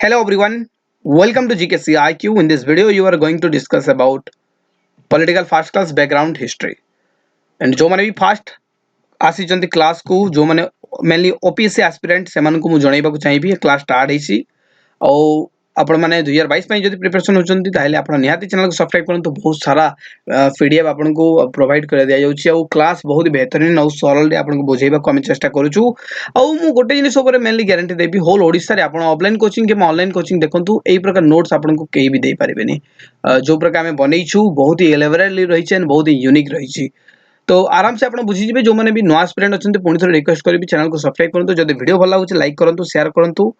Hello everyone, welcome to GKCIQ. In this video, you are going to discuss about political first class background history. And जो मैंने भी first आसीचंती class को जो मैंने mainly OPSC aspirant सेମାନଙ୍କୁ ମୁଁ ଜଣେଇବାକୁ ଚାହିଁବି class start ହେଇଛି ଆଉ ଆପଣମାନେ 2022 ପାଇଁ ଯଦି ପ୍ରିପାରେସନ୍ ହେଉଛନ୍ତି ତାହେଲେ ଆପଣ ନିହାତି ଚ୍ୟାନେଲକୁ ସବସ୍କ୍ରାଇବ୍ କରନ୍ତୁ ବହୁତ ସାରା ପିଡିଏଫ୍ ଆପଣଙ୍କୁ ପ୍ରୋଭାଇଡ୍ କରି ଦିଆଯାଉଛି ଆଉ କ୍ଲାସ୍ ବହୁତ ବେହତରିନ ଆଉ ସରଳରେ ଆପଣଙ୍କୁ ବୁଝେଇବାକୁ ଆମେ ଚେଷ୍ଟା କରୁଛୁ ଆଉ ମୁଁ ଗୋଟେ ଜିନିଷ ଉପରେ ମେନଲି ଗ୍ୟାରେଣ୍ଟି ଦେବି ହୋଲ୍ ଓଡ଼ିଶାରେ ଆପଣ ଅଫଲାଇନ୍ କୋଚିଂ କିମ୍ବା ଅନଲାଇନ୍ କୋଚିଂ ଦେଖନ୍ତୁ ଏଇ ପ୍ରକାର ନୋଟ୍ସ ଆପଣଙ୍କୁ କେହି ବି ଦେଇପାରିବେନି ଯେଉଁ ପ୍ରକାର ଆମେ ବନେଇଛୁ ବହୁତ ହି ଏଲେବୋରେଟଲି ରହିଛି ଆଣ୍ଡ ବହୁତ ହି ୟୁନିକ୍ ରହିଛି तो आराम से आप बुझीजे जो मैंने भी नुआ एस्पिरेंट अच्छे पुणी थे रिक्वेस्ट करी चैनल को सब्सक्राइब करूँ जब वीडियो भल लगे लाइक करूँ शेयर करूँ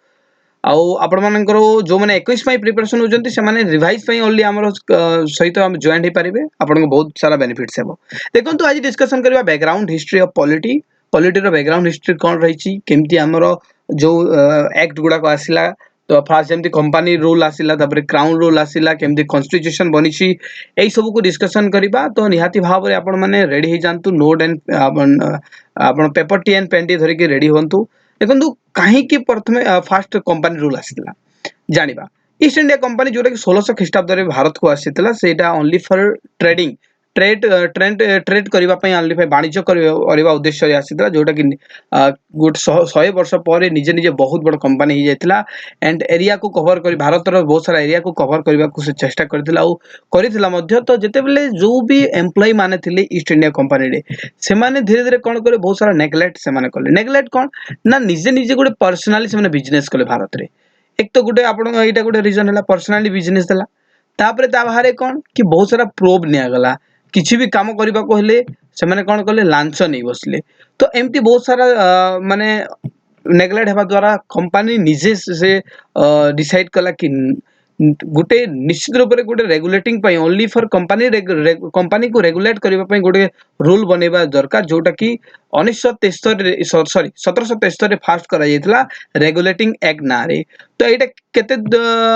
आपर जो मैंने 21 प्रिपरेशन होती से रिवाइज ओनली आम सहित जॉइन हो पारे आपको बहुत सारा बेनिफिट्स हे देखो आज डिस्कसन करवा background history of polity polity background history कौन रही केमती आमर जो एक्ट गुड़ाक आसला तो फास्ट जमी कंपानी रूल आसला क्राउन रूल आसला केमती कन्स्टिट्यूशन बनी यही सब को डिस्कसन करवा तो निहाती भाव में आपण मैंने रेडी हो जातु नोट एंड आप पेपर टी एंड पेन टी धरिकी रेडी हूँ देखो कहीं प्रथम फास्ट कंपानी रूल आसला जानिबा ईस्ट इंडिया कंपानी जोटा कि 1600 ख्रीष्टाब्द में भारत को आसीला सेटा ओनली फॉर ट्रेडिंग ट्रेड करबा पई ओनली फॉर वाणिज्य करबा उद्देश्य रे आसीला जोटा कि गुड 100 वर्ष पर निजे निजे बहुत बड़ कंपानी हो जाइतिला एंड एरिया को कवर कर भारत रो बहुत सारा एरिया को कवर करबा को से चेष्टा करथिला au करिथिला मध्य तो जेते बेले जो भी एम्प्लॉय माने थिले ईस्ट इंडिया कंपानी रे से माने धीरे धीरे कोन करे बहुत सारा नेग्लेक्ट से माने करले नेग्लेक्ट कोन ना निजे निजे गोटे पर्सनली से माने बिजनेस करले भारत रे एक तो गोटे आपण एटा गोटे रीजन है पर्सनाली बिजनेस देला तापर ता बाहर कौन कि बहुत सारा प्रोब निया गला किसी भी काम करबा को हेले से माने कौन कले लांच नहीं बसले तो एमती बहुत सारा माने नेग्लेक्ट हेबा द्वारा कंपनी निजे से डिसाइड कला कि गोटे निश्चित रूप से गोटे regulating pi only for company को रेगुलेट करबा पई गोटे रूल बनेबा दरकार जोटा कि 1973 सॉरी 1773 रे फास्ट करा जायतिला रेगुलेटिंग एक्ट ना रे तो एटा केते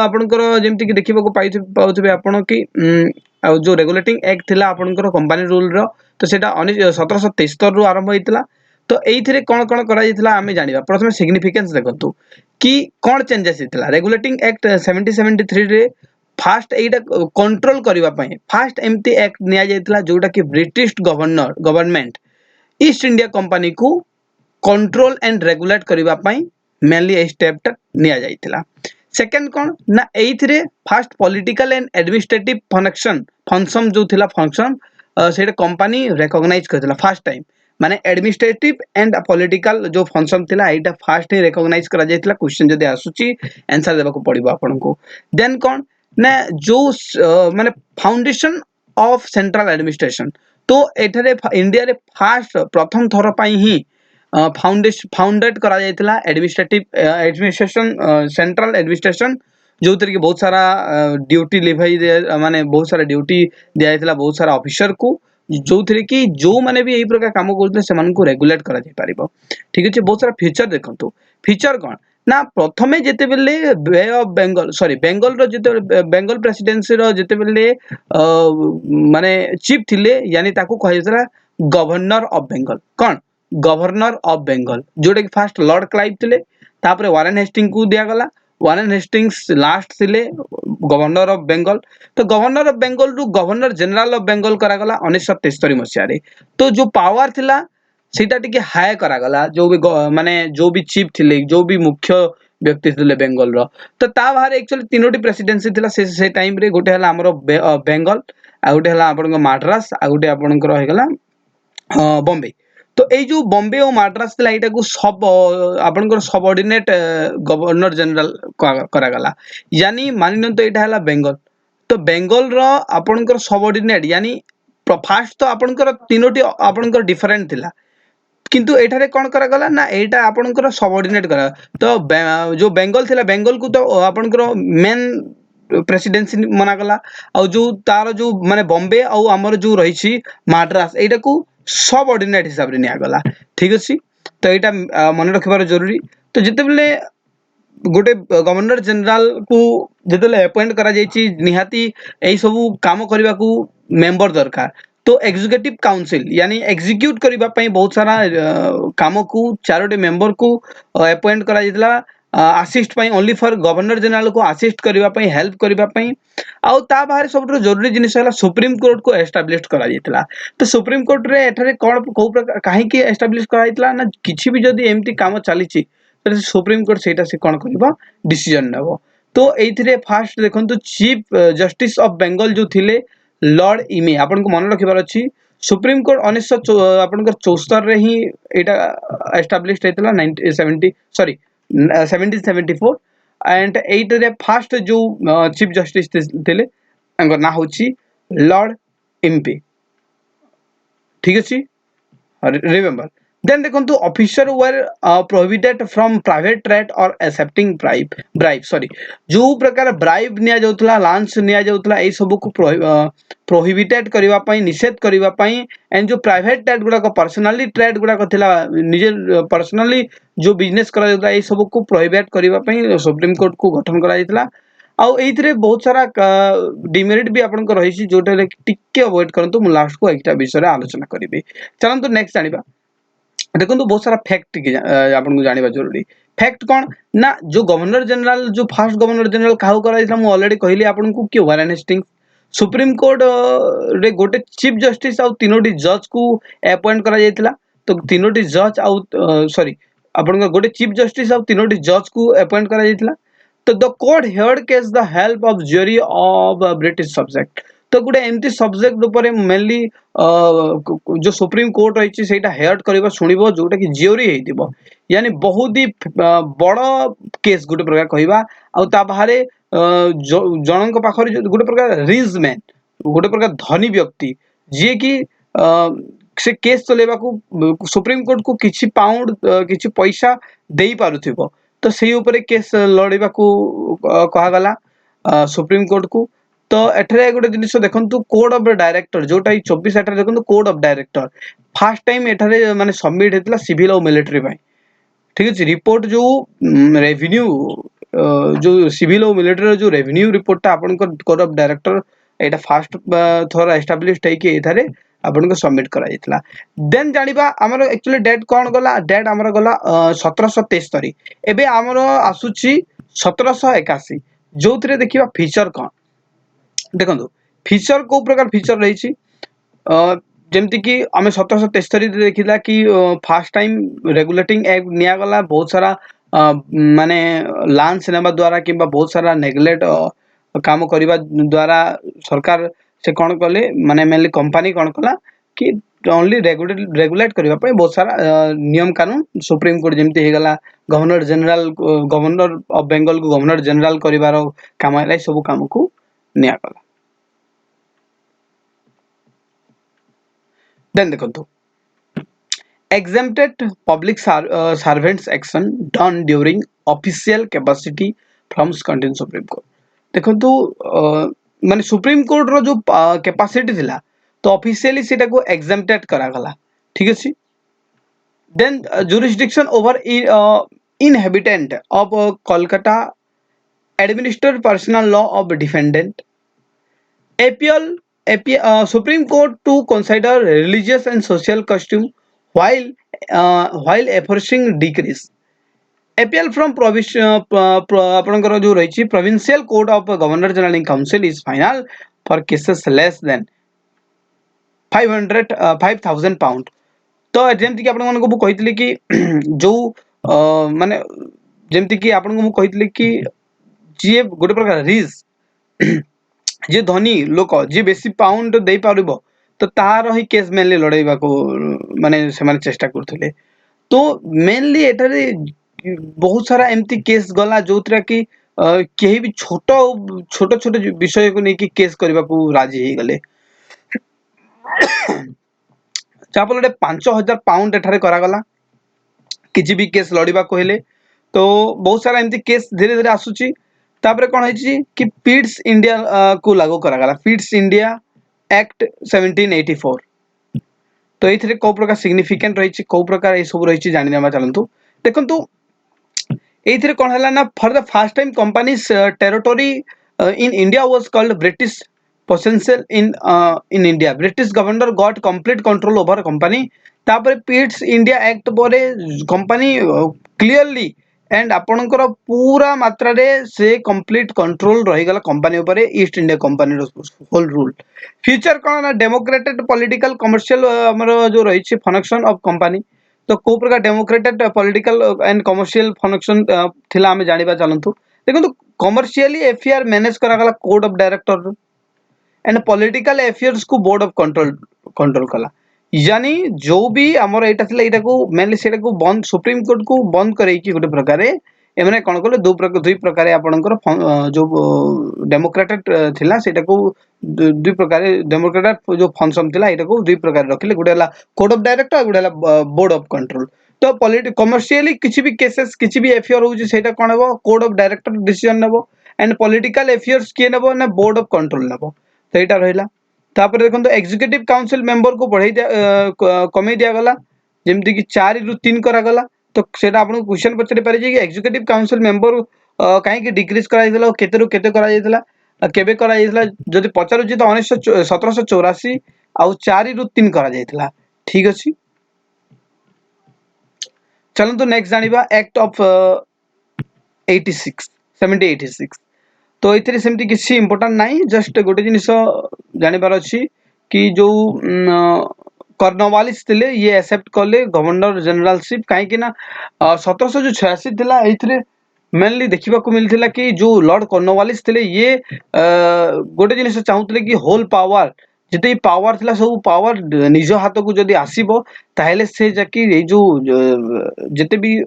आपनकर जेमति कि देखिबा को पाउथिबे आपण कि जो रेगुलेटिंग एक्ट थिला आपनकर कंपनी रूल रो तो सेटा 1773 रु आरंभ होइतिला तो एइथिरे कोन कोन करा जायतिला आमे जानिबा प्रथम सिग्निफिकेंस देखंतु कि कौन चेंजेस होता रेगुलेटिंग एक्ट 1773 रे फास्ट एटा कंट्रोल करबा पई फास्ट एमती एक्ट निया जायतिला जोटा कि British government east India company को कंट्रोल एंड रेगुलेट करबा पई मेनली ए स्टेप निया जायतिला सेकंड कौन ना एइथिरे first political and administrative function जो थिला फंक्शन सेटा कंपनी रिकॉग्नाइज करथिला फर्स्ट टाइम माने एडमिनिस्ट्रेटिव एंड पॉलिटिकल जो फंक्शन थिला एटा फास्ट ही रिकॉग्नाइज करा जायतिला क्वेश्चन जदि आसुची आंसर देबा को पड़िबो आपन को देन कौन ना जो माने फाउंडेशन ऑफ सेंट्रल एडमिनिस्ट्रेशन तो एठारे इंडिया रे फास्ट प्रथम थर पई ही फाउंडेड करा जायतिला एडमिनिस्ट्रेशन सेंट्रल एडमिनिस्ट्रेशन जो तरीके कि बहुत सारा ड्यूटी लिभाई माने बहुत सारा ड्यूटी दिया जायतिला बहुत सारा ऑफिसर को जो थे कि जो माने भी यही प्रकार काम करते से रेगुलेट करा जाय परिबो ठीक अच्छे बहुत सारा फीचर देखंतु फीचर कौन ना प्रथमे जेते बेले बे ऑफ बेंगल सॉरी बेंगल रो जेते बेंगल प्रेसिडेंसी रो जेते बेले माने चीफ थिले यानी ताकू कह जायतला गवर्नर ऑफ बेंगल कौन गवर्नर ऑफ बेंगल जोटा कि फास्ट लॉर्ड क्लाइव थिले तापरे वारेन हेस्टिंग को दिया गला वारेन हेस्टिंग्स लास्ट थिले गवर्नर ऑफ बेंगल तो गवर्नर ऑफ बेंगल रु गवर्नर जनरल ऑफ बेंगल करा गला 1973 मसिया रे तो जो पावर थिला सेटा टिके हाई करा गला जो भी माने जो भी चीफ थिले जो भी मुख्य व्यक्ति थिले बेंगल रो तो ता बाहर एक्चुअली तीनोटी प्रेसिडेंसी थिला से टाइम रे गोटे हला हमरो बेंगल आ गोटे हला आपन मद्रास आ गोटे आपन हो गला बॉम्बे तो ये जो बॉम्बे और मद्रास थिला एटा को सब आपन सबऑर्डिनेट गवर्नर जनरल करा गला यानी मानिन तो एटा हला बेंगल तो बेंगल रो आपन सबऑर्डिनेट यानी फास्ट तो आपन तीनोटी आपन डिफरेंट थिला किंतु एठारे कौन करा गला ना एटा आपन सबऑर्डिनेट करा तो जो बेंगल थिला बेंगल को तो आपन मेन प्रेसिडेंसी मना गला और जो तार जो माने बॉम्बे और आमर जो रही मद्रास एटा को सबऑर्डिनेट हिसाब रे निया गला ठीक अछि तो एटा मन रखिबार जरूरी तो जेते बेले गोटे गवर्नर जनरल को जेते अपॉइंट करा जायछि निहाती एई सब काम करबा को मेंबर दरकार तो एग्जीक्यूटिव काउंसिल यानी एग्जीक्यूट करबा पई बहुत सारा काम को चारोटी मेंबर को अपॉइंट करा जायतिला आसिस्ट पाई ओनली फॉर गवर्नर जनरल को आसिस्ट करबा पई हेल्प करबा पई आउ ता बाहर सब जरूरी जिनिस है सुप्रीम कोर्ट को एस्टाब्लिश करा जायतला। तो सुप्रीम कोर्ट रे एठारे कोन को प्रकार काहे की एस्टाब्लिश करा जायतला ना किछि भी जदी एमती काम चलीछि तो सुप्रीम कोर्ट सेटा से कोन करबा डिसीजन नेबो। तो एथिरे फास्ट देखंतु चीफ जस्टिस ऑफ बंगाल जो थिले लॉर्ड इमे आपन को मन रखिबार अछि सुप्रीम कोर्ट 1974 रे ही एटा एस्टाब्लिश हेतला 1970 सॉरी 1774 एंड एट रे फास्ट जो चीफ जस्टिस थिले अंगर ना होची लॉर्ड इम्पे ठीक अछि रिमेंबर देन देखंतु officer were prohibited from private trade और एक्सेप्टिंग ब्राइब सॉरी जो प्रकार ब्राइब निया जाउतला लांच निया जाउतला ए सब को प्रोहिबिटेड करबा पई निषेध करबा पई एंड जो प्राइवेट ट्रेड गुडा को पर्सनली ट्रेड गुडा को थिला निजे पर्सनली जो बिजनेस करा जाउतला ए सब को प्रोहिबिट करबा पई सुप्रीम कोर्ट को गठन करा जाइतला। आउ एथिरे बहुत सारा डिमेरिट भी आपन को रहिछि जोटा टिके अवॉइड करंतु मु लास्ट को एकटा विषय रे आलोचना करिबे। चलंतु नेक्स्ट जानिबा देखो बहुत सारा फैक्ट आपन को जानिबा जरूरी फैक्ट कौन ना जो गवर्नर जनरल जो फर्स्ट गवर्नर जनरल काहू करा मु ऑलरेडी कहली आपन को कि वारेन हेस्टिंग्स सुप्रीम कोर्ट रे गोटे चीफ जस्टिस आउ तीनोटी जज को अपॉइंट करा जायतिला। तो तीनोटी जज आउ सॉरी आपन को गोटे चीफ जस्टिस आउ तीनोटी जज को अपॉइंट करा जायतिला। तो the court heard case the help of jury of British subject तो गोटे एमती सब्जेक्ट ऊपर मेनली जो सुप्रीम कोर्ट रही सेटा हेयर्ड करबा सुनिबो जोटा कि ज्यूरी हेतिबो यानी बहुत ही बड़ केस गोटे प्रकार कहबा आ ता बाहरे जनक पाखरे गोटे प्रकार रिच मैन गोटे प्रकार धनी व्यक्ति जे कि से केस चलेबा को सुप्रीम कोर्ट को किछि पाउंड किछि पैसा देई पारुथिबो तो सेही ऊपर केस लड़ीबा को कहा गला सुप्रीम कोर्ट को। तो एठरे गोटे जिनिस देखंतु कोड ऑफ डायरेक्टर जोटा 24 एठरे देखंतु court of director first time एठरे माने सबमिट हेतला सिविल और मिलिटरी भाई ठीक अछि रिपोर्ट जो रेवेन्यू जो सिविल और मिलिटरी जो रेवेन्यू रिपोर्ट ता आपन को code of director Etah first थोरा एस्टैब्लिश्ड है कि एथारे आपन को सबमिट करा जायतला। देन जानिबा हमर एक्चुअली डेट कोन गला डेट हमर गला 1773 एबे हमर आसुची 1781 जोथरे देखिबा फीचर कोन देखो फीचर को प्रकार फीचर रही जमती कि आम 1773 देखा कि फास्ट टाइम रेगुलेटिंग एक्ट निगला बहुत सारा माने लांच नेबा द्वारा कि बहुत सारा नेग्लेक्ट काम करने द्वारा सरकार से कौन कले माने मेनली कंपनी कौन कला कि ओनली रेगुलेट करने बहुत सारा नियम कानून सुप्रीम कोर्ट जमती हो गला governor general governor of Bengal को गवर्नर जनरल कर काम है सब काम को निगला। देन देखो exempted public servants action done during official capacity from scrutiny supreme court देखो माने सुप्रीम कोर्ट रो जो कैपेसिटी थिला तो ऑफिशियली सेटा को exempted करा गला ठीक अछि। Then jurisdiction over inhabitant of Kolkata administer personal law of defendant appeal Supreme Court to consider religious and social custom while enforcing decrees appeal from आपनकर जो रही provincial court of governor general in council is final for cases less than 5,000 pound। तो जेमती कि आपन को कहितली कि जो माने जेमती कि आपन को कहितली कि जे गोटे प्रकार रिज जे धनी लोक जे बेसी पाउंड दे पारिबो तो तार ही केस मेनली लड़ाइबा को माने से माने चेष्टा करथले। तो मेनली एटारे बहुत सारा एमती केस गला जोतरा कि केही भी छोट छोट छोट विषय को नेकी केस करबा को राजी हे गले चापले 5000 पाउंड एठारे करा गला किछि भी केस लड़ीबा को हेले। तो बहुत सारा एमती केस धीरे धीरे आसुची तापरे कोन हैछि कि पिट्स इंडिया को लागू करा गला पिट्स इंडिया एक्ट 1784। तो एथिरे को प्रकार सिग्निफिकेंट रही को प्रकार ए सब रही जानि नेबा चलंतु देखंतु एथिरे कोन हला ना for the first time company's territory in India was called British possession in India British governor got complete control over company तापर पिट्स इंडिया एक्ट परे कंपनी क्लियरली एंड आपणकर पूरा मात्रा रे से कंप्लीट कंट्रोल रहीगला कंपनी ऊपर East India company whole rule future कौन ना डेमोक्रेटेड पॉलिटिकल कमर्शियल हमर जो रही फंक्शन ऑफ कंपनी तो को प्रकार demarcated political and commercial function थिला हमें जानिबा चलंतु देखंतु कमर्शियली एफआईआर मैनेज करागला court of director and political affairs को बोर्ड ऑफ कंट्रोल कंट्रोल कला यानी जो भी हमर एटा थिला एटा को मेनली सेटा को बंद सुप्रीम कोर्ट को बंद करे कि गोटे प्रकार एमने कोन कले दुई प्रकार आपनकर जो डेमोक्रेटेड थिला सेटा को दुई प्रकार डेमोक्रेटेड जो फंक्शन थिला एटा को दुई प्रकार रखिले गोटे हला कोड ऑफ डायरेक्टर गोटे हला बोर्ड ऑफ कंट्रोल तो पॉलिटिक कमर्शियली किछि भी केसेस किछि भी एफआईआर होउची सेटा कोन हबो कोड ऑफ डायरेक्टर डिसीजन नेबो एंड पॉलिटिकल अफेयर्स किए नेबो ना बोर्ड ऑफ कंट्रोल नेबो तो यहाँ रहा तापर देखो एग्जीक्यूटिव काउंसिल मेंबर को बढ़ाई कमे दिगला जमती कि 4 रु 3 करागला तो सेटा आपन क्वेश्चन पचरे पारे कि एग्जीक्यूटिव काउंसिल मेंबर कहीं डिक्रीज करा केते रु केते करा केबे करा जदि पचारुची तो 1784 आउ 4 रु 3 करा ठीक अछि चलंतु नेक्स्ट जानिबा एक्ट ऑफ 86 1786 तो ये सेमती किसी इंपोर्टां नाई जस्ट गोटे जिन जानवर अच्छी कि जो कर्नवालिस थे ये एक्सेप्ट कले गवर्नर जनरलशिप कहीं 1786 थिला एथरे मेनली देखा मिलता कि जो लॉर्ड कर्नवालिस थे ये गोटे जिन चाहूले कि होल पावर जिते पावर थिला सब पावर निज हाथ को जदि आसीबो ताहेले से जाकी जो जिते भी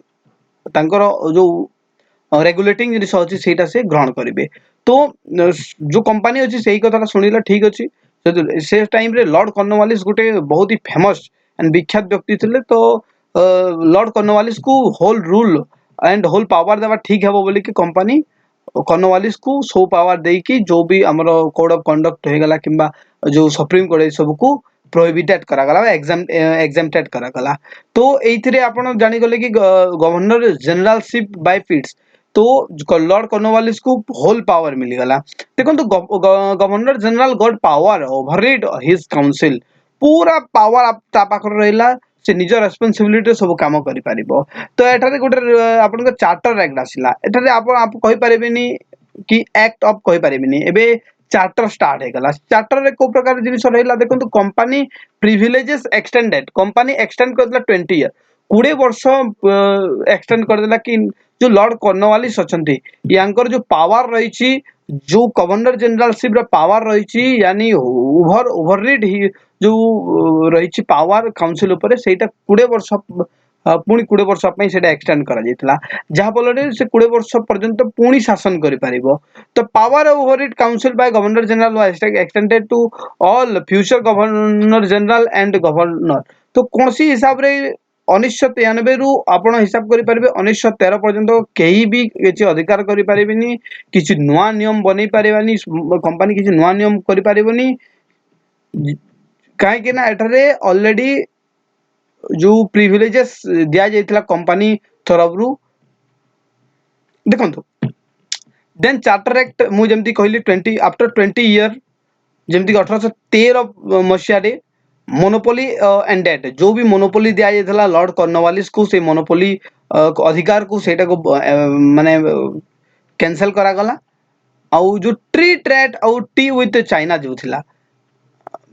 तांकर जो रेगुलेटिंग जिन अच्छी सेटा से ग्रहण करेंगे तो जो कंपनी अच्छी से ही कथा शुणिला ठीक अच्छी से टाइम रे लॉर्ड कर्नवालिस गोटे बहुत ही फेमस एंड विख्यात व्यक्ति थे तो लॉर्ड कर्नवालिस को whole rule and whole power देवा ठीक है बोली कि कंपनी कर्नवालिस को सो पावर देकी जो भी हमर कोड ऑफ कंडक्ट होगला किंबा जो सुप्रीम कोर्ट सब को प्रोहिबिटेड करागला एग्जाम्प्टेड करागला तो एइथिरे आपण जानि गले कि गवर्नर जनरलशिप बाय फीट्स तो लॉर्ड कर्नवालिस को होल पावर मिलगला देखो governor general got power overread his council पूरा पावर ता पाखर रहिला से निज रेस्पोंसिबिलिटी सब काम करि परिबो तो एठारे गोटे आपन चार्टर एक्ट आसिला एठारे आप कहि परिबेनी कि एक्ट ऑफ कहि परिबेनी एबे चार्टर स्टार्ट हेगला चार्टर रे को प्रकार जिनिस रहिला देखो company privileges extended company extend कर दिला 20 ईयर 20 वर्ष एक्सटेंड कर दिला कि जो लॉर्ड कर्नवालिस अछंती यांकर जो पावर रही जो गवर्नर जनरलशिप रा पावर रही यानी ओवररीड जो रही पावर काउंसिल ऊपर सेटा 20 वर्ष पुणी 20 वर्ष सेटा एक्सटेंड करा जायतिला जहा फल से 20 वर्ष पर्यंत पुणी शासन करि परिबो तो power override council by governor general was extended to all future governor general and governor तो कौन सी हिसाब रे 1993 रु आपण हिसाब करि परिबे 1913 पर्यंत केही भी किछि अधिकार करि परिबेनी किछि नुआ नियम बनै परिबानी कंपनी किछि नुआ नियम करि परिबोनी काहे कि ना एठारे ऑलरेडी जो प्रिविलेजेस दिया जायतिला कंपनी तरफ रु देखंतु देन चार्टर एक्ट मु जेमती कहली 20 आफ्टर 20 ईयर जेमती 1813 मसिया रे मोनोपोली एंडेड जो भी मोनोपोली दिया जायतिला लॉर्ड कर्नवालिस को से मोनोपोली अधिकार को सेटा को माने कैंसिल करा गला आउ जो ट्री ट्रेड आउ टी विथ चाइना जो थिला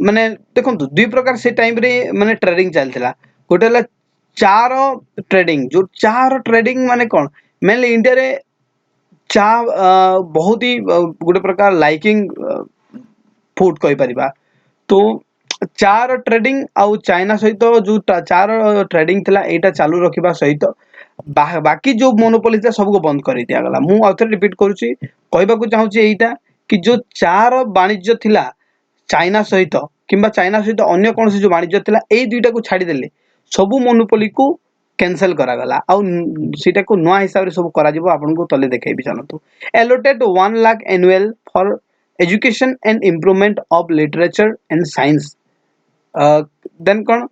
माने देखंतु दुई प्रकार से टाइम रे माने ट्रेडिंग चलथिला गोटे हला चार ट्रेडिंग जो चार ट्रेडिंग माने कोन मेनली इंडिया रे चा बहुत ही गोटे प्रकार लाइकिंग फूड कहि परिबा तो चार ट्रेडिंग आउ चाइना सहित जो चार ट्रेडिंग थिला एटा चालू रखिबा सहित बाकी जो मोनोपोली था सब को बंद कर दिया गला मु आउथरे रिपीट करूची कहबा को चाहूची एटा कि जो चार वाणिज्य थिला चाइना सहित किंबा चाइना सहित अन्य कौन से जो वाणिज्य थिला ए दुईटा को छाड़ी देले सबु मोनोपोली को कैंसिल करा गला आउ सीटा को नया हिसाब रे सब करा जिवो आपन को तले देखेबी जानतु allotted 1 lakh annual for education and improvement of literature and science then कौन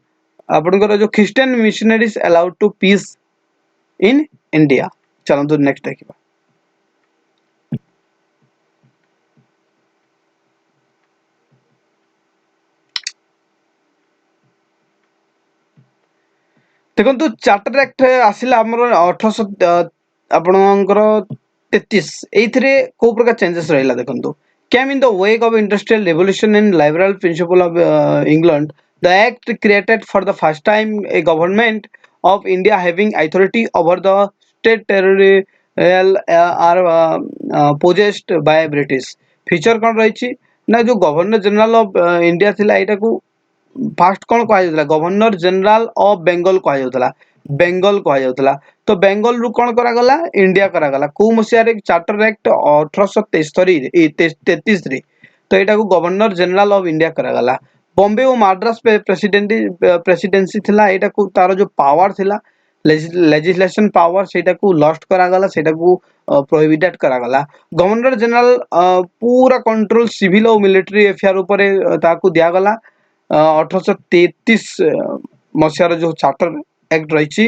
आपनकर जो Christian missionaries allowed to peace in India चलंतु नेक्स्ट देखिबा देखो चार्टर एक्ट आसिला हमर 1800 ଆପଣଙ୍କର 33 ଏଇଥିରେ କୋଉ ପ୍ରକାର ଚେंजेस ରହିଲା ଦେଖନ୍ତୁ came in the wake of industrial revolution and liberal principle of England. The act created for the first time a government of India having authority over the state territorial are possessed by British. Feature कौन रही ना जो governor general of India थिला एटा को fast कौन कह governor general of Bengal कह बेंगल कह तो बेंगल रु कौन करागला इंडिया करागला को मसीह चार्टर एक्ट 1833 तो यहाँ को गवर्नर जनरल ऑफ इंडिया करागला बॉम्बे और मद्रास प्रेसिडेंसी थिला एटा को तार जो पावर थिला लेजिस्लेशन पावर सेटा को लॉस्ट करागला सेटा को प्रोहिबिटेड करागला गवर्नर जनरल पूरा कंट्रोल सिविल और मिलिटरी अफेयर ऊपर ताकू दियागला 1833 मसीहार जो चार्टर एक्ट रही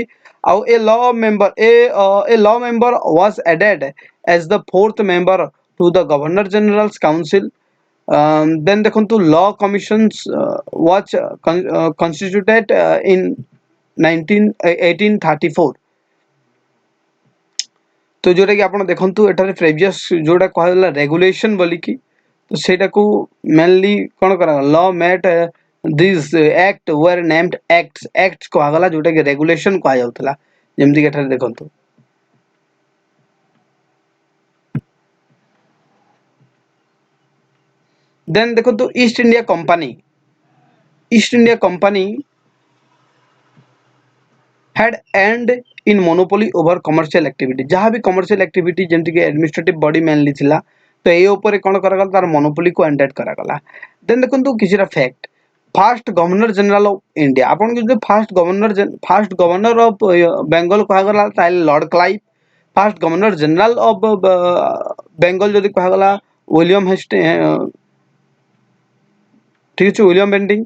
आउ a law member was added as the fourth member to the governor general's council then देखंतु law commissions was constituted in 1834 तो जोटा कि आपण देखंतु एटारे प्रीवियस जोटा कहला रेगुलेशन बोली की तो सेटा को मेनली कोन करा law made this act were named acts कहगला जोटा कि रेगुलेशन कह जाउतला जेमति के एटारे देखंतु देन देखंतु east India company had earned in monopoly over commercial activity जहाँ भी commercial activity जेमति के administrative body mainly थिला तो ए ऊपर कोन करागला तार मोनोपोली को एंडेड करागला देन देखंतु किछरा fact first governor general of India आपन जो फर्स्ट गवर्नर ऑफ बेंगल कहगला ताइल lord Clive first governor general of Bengal जदि कहगला विलियम हेस्टिंग ठीक है विलियम बेंटिंग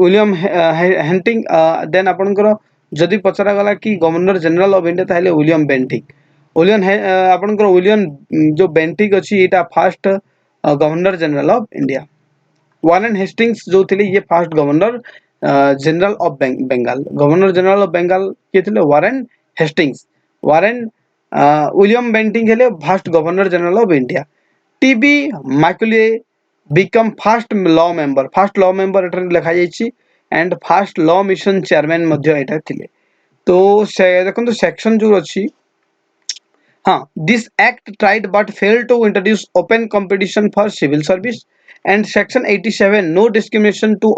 विलियम हेंटिंग देन आपनकर जदि पचरा गला कि गवर्नर जनरल ऑफ इंडिया ताइले विलियम बेंटिंग आपनकर विलियम जो बेंटिंग अछि एटा first governor general of India Warren Hastings जो थिले ये first governor general of Bengal governor general of Bengal के थिले Warren Hastings Warren William Bentinck हेले first governor general of India T B Macaulay become first law member एटर लिखा जाइछि and first law mission chairman मध्य एटा थिले तो से देखंतु सेक्शन जो अछि हाँ this act tried but failed to introduce open competition for civil service and section 87 no discrimination to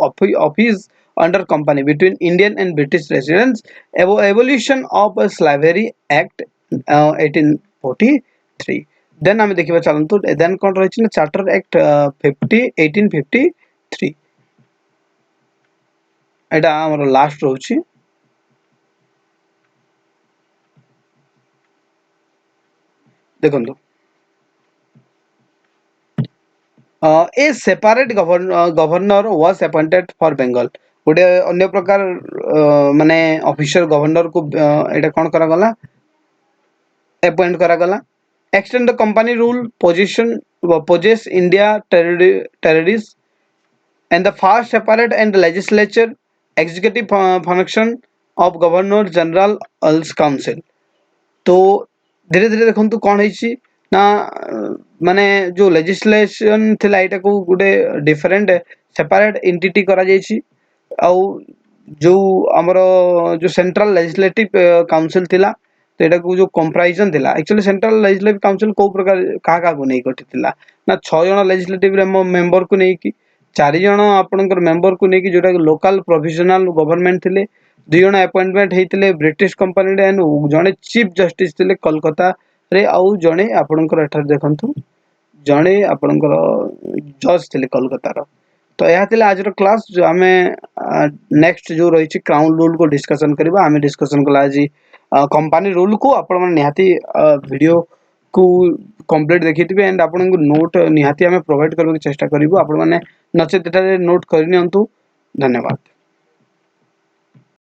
office under company between Indian and British residents evolution of a slavery act 1843 then आमे देखिबा चलंतु then कोन रहिछि ना charter act 1853 एटा हमर last रहउछि देखंतु ए separate governor was appointed for Bengal गोटे अन्य प्रकार माने ऑफिसर गवर्नर को एटा कोन करा गला अपॉइंट करा गला extend the company rule possess India territories and the first separate and legislature executive function of governor general अल्स काउंसिल तो धीरे धीरे देखंतु कोन होइछि ना माने जो लेजिस्लेशन थिला एटा को गुटे डिफरेंट सेपरेट एंटिटी करा जाइछि आ जो हमरो जो सेंट्रल लेजिस्लेटिव काउंसिल थिला तो एटा को जो कंप्राइजन थिला एक्चुअली सेंट्रल लेजिस्लेटिव काउंसिल को प्रकार का को नै गठि थिला ना 6 जण लेजिस्लेटिव मेंबर को नै कि 4 जण आपनकर मेंबर को नै कि जोटा लोकल प्रोविजनल गवर्नमेंट थिले 2 जण अपॉइंटमेंट हेतिले ब्रिटिश कंपनी एंड जणे चीफ जस्टिस थिले कोलकाता रे आउ जणे आपनकर एठार देखंतु जणे आपनकर जज थिले कोलकाता रो तो यह थिले आज रो क्लास जो हमें नेक्स्ट जो रही छि क्राउन रूल को डिस्कशन करबा हमें डिस्कशन कला आज कंपनी रूल को आपण मन निहाती वीडियो को कंप्लीट देखिथिबे एंड आपण को नोट निहाती हमें प्रोवाइड करबा के चेष्टा करिवो आपण माने नचे तेटा नोट करनियंतु धन्यवाद।